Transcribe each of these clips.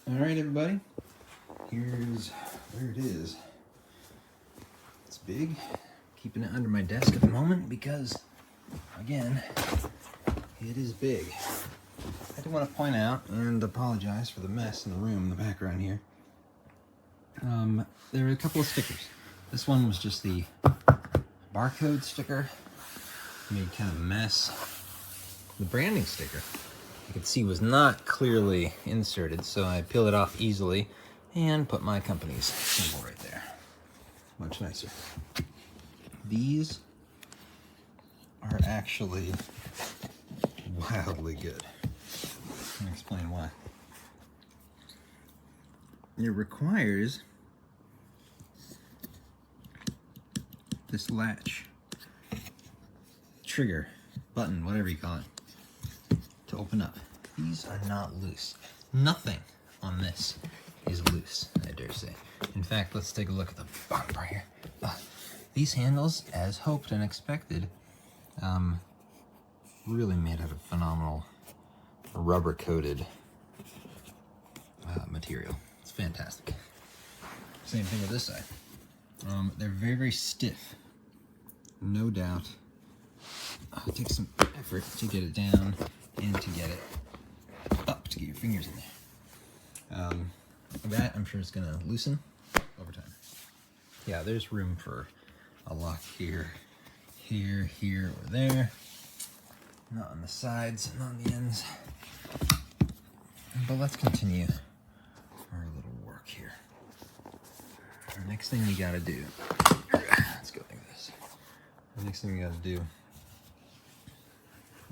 Alright everybody, here's where it is. It's big, keeping it under my desk at the moment because, again, it is big. I do want to point out and apologize for the mess in the room in the background here. There are a couple of stickers. This one was just the barcode sticker, made kind of a mess. The branding sticker, you could see, was not clearly inserted, so I peel it off easily and put my company's symbol right there. Much nicer. These are actually wildly good. Let me explain why. It requires this latch, trigger, button, whatever you call it, to open up. These are not loose. Nothing on this is loose, I dare say. In fact, let's take a look at the bottom part here. These handles, as hoped and expected, really made out of phenomenal rubber-coated material. It's fantastic. Same thing with this side. They're very, very stiff, no doubt. It takes some effort to get it down and to get it up, to get your fingers in there. That, I'm sure, is going to loosen over time. Yeah, there's room for a lock here, here, here, or there. Not on the sides, not on the ends. But let's continue our little work here. Our next thing we gotta do, let's go like this. The next thing we gotta do,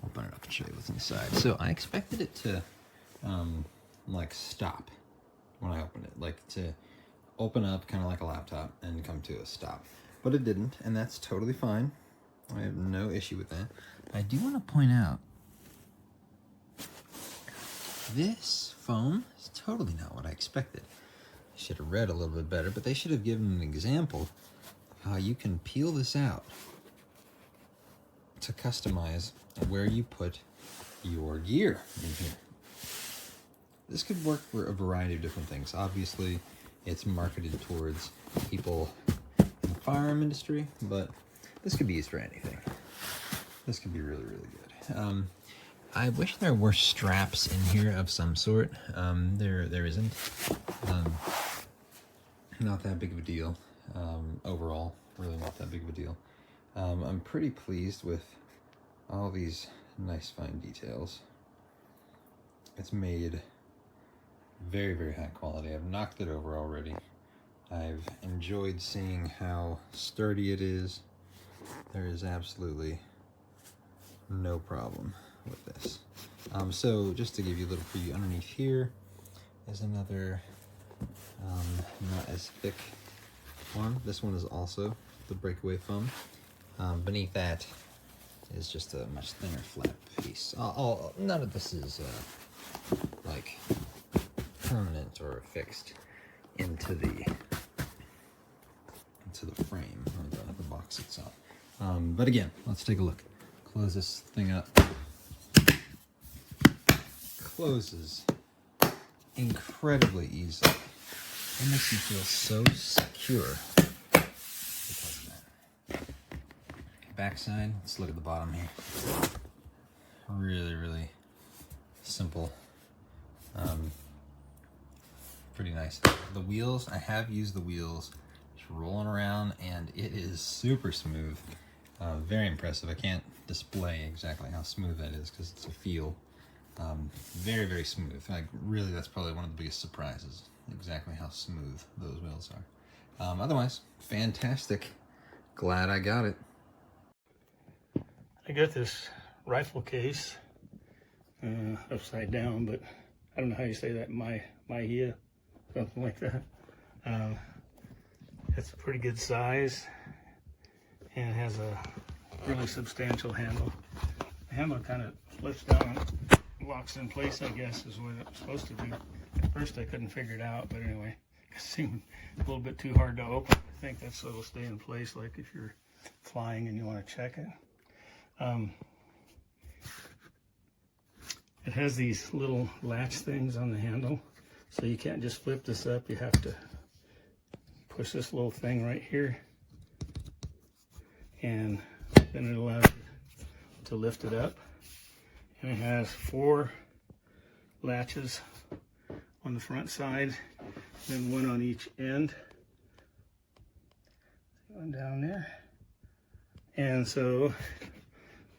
open it up and show you what's inside. So I expected it to like stop when I opened it, like to open up kind of like a laptop and come to a stop. But it didn't, and that's totally fine. I have no issue with that. I do want to point out, this foam is totally not what I expected. I should have read a little bit better, but they should have given an example of how you can peel this out to customize where you put your gear in here. This could work for a variety of different things. Obviously, it's marketed towards people in the firearm industry, but this could be used for anything. This could be really, really good. I wish there were straps in here of some sort. There isn't. Not that big of a deal. Overall, really not that big of a deal. I'm pretty pleased with all these nice fine details. It's made very, very high quality. I've knocked it over already. I've enjoyed seeing how sturdy it is. There is absolutely no problem with this. So just to give you a little preview, underneath here is another not as thick one. This one is also the breakaway foam. Beneath that is just a much thinner flat piece. None of this is like permanent or fixed into the frame or the box itself. But again, let's take a look. Close this thing up. Closes incredibly easily. It makes you feel so secure because of that. Backside, let's look at the bottom here. Really, really simple. Pretty nice. The wheels, I have used the wheels, just rolling around, and it is super smooth. Very impressive. I can't display exactly how smooth that is because it's a feel. Very, very smooth. Like, really, that's probably one of the biggest surprises, exactly how smooth those wheels are. Otherwise, fantastic. Glad I got it. I got this rifle case upside down, but I don't know how you say that, MEIJIA, something like that. It's a pretty good size, and it has a really substantial handle. The handle kind of flips down, locks in place, I guess, is what it's supposed to do. At first I couldn't figure it out, but anyway, it seemed a little bit too hard to open. I think that's so it'll stay in place, like if you're flying and you want to check it. It has these little latch things on the handle, So you can't just flip this up, you have to push this little thing right here, and then it allows you to lift it up. And it has 4 latches on the front side, then 1 on each end. One down there. And so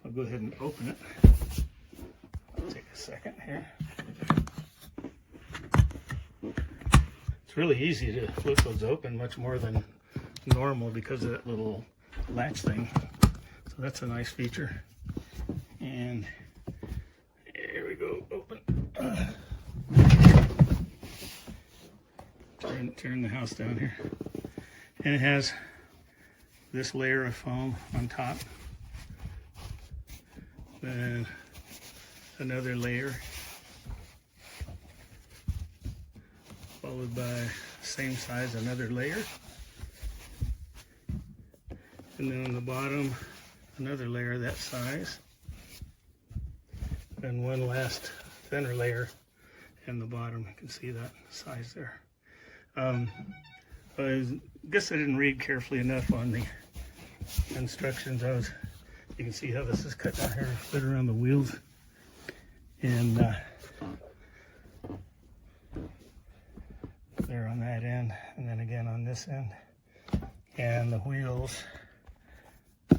I'll go ahead and open it. I'll take a second here. It's really easy to flip those open, much more than normal because of that little latch thing. So that's a nice feature. And here we go, open. Turn the house down here. And it has this layer of foam on top, then another layer, followed by same size another layer, and then on the bottom another layer that size, and one last thinner layer in the bottom. You can see that size there. I guess I didn't read carefully enough on the instructions. You can see how this is cut down here, fit around the wheels, and there on that end, and then again on this end. And the wheels, they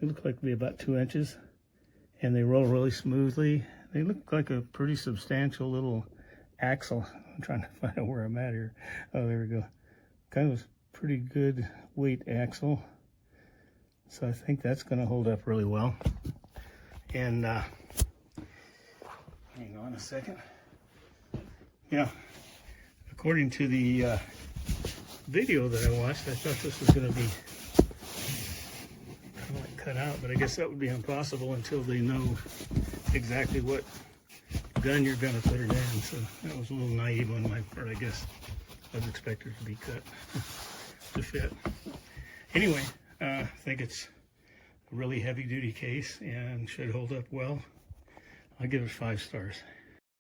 look like they're about 2 inches, and they roll really smoothly. They look like a pretty substantial little axle. I'm trying to find out where I'm at here. Oh, there we go. Kind of pretty good weight axle. So I think that's going to hold up really well. And hang on a second. Yeah, according to the video that I watched, I thought this was going to be kind of like cut out, but I guess that would be impossible until they know exactly what gun you're going to put it in. So that was a little naive on my part, I guess. I was expecting it to be cut to fit. Anyway, I think it's a really heavy duty case and should hold up well. I'll give it 5 stars.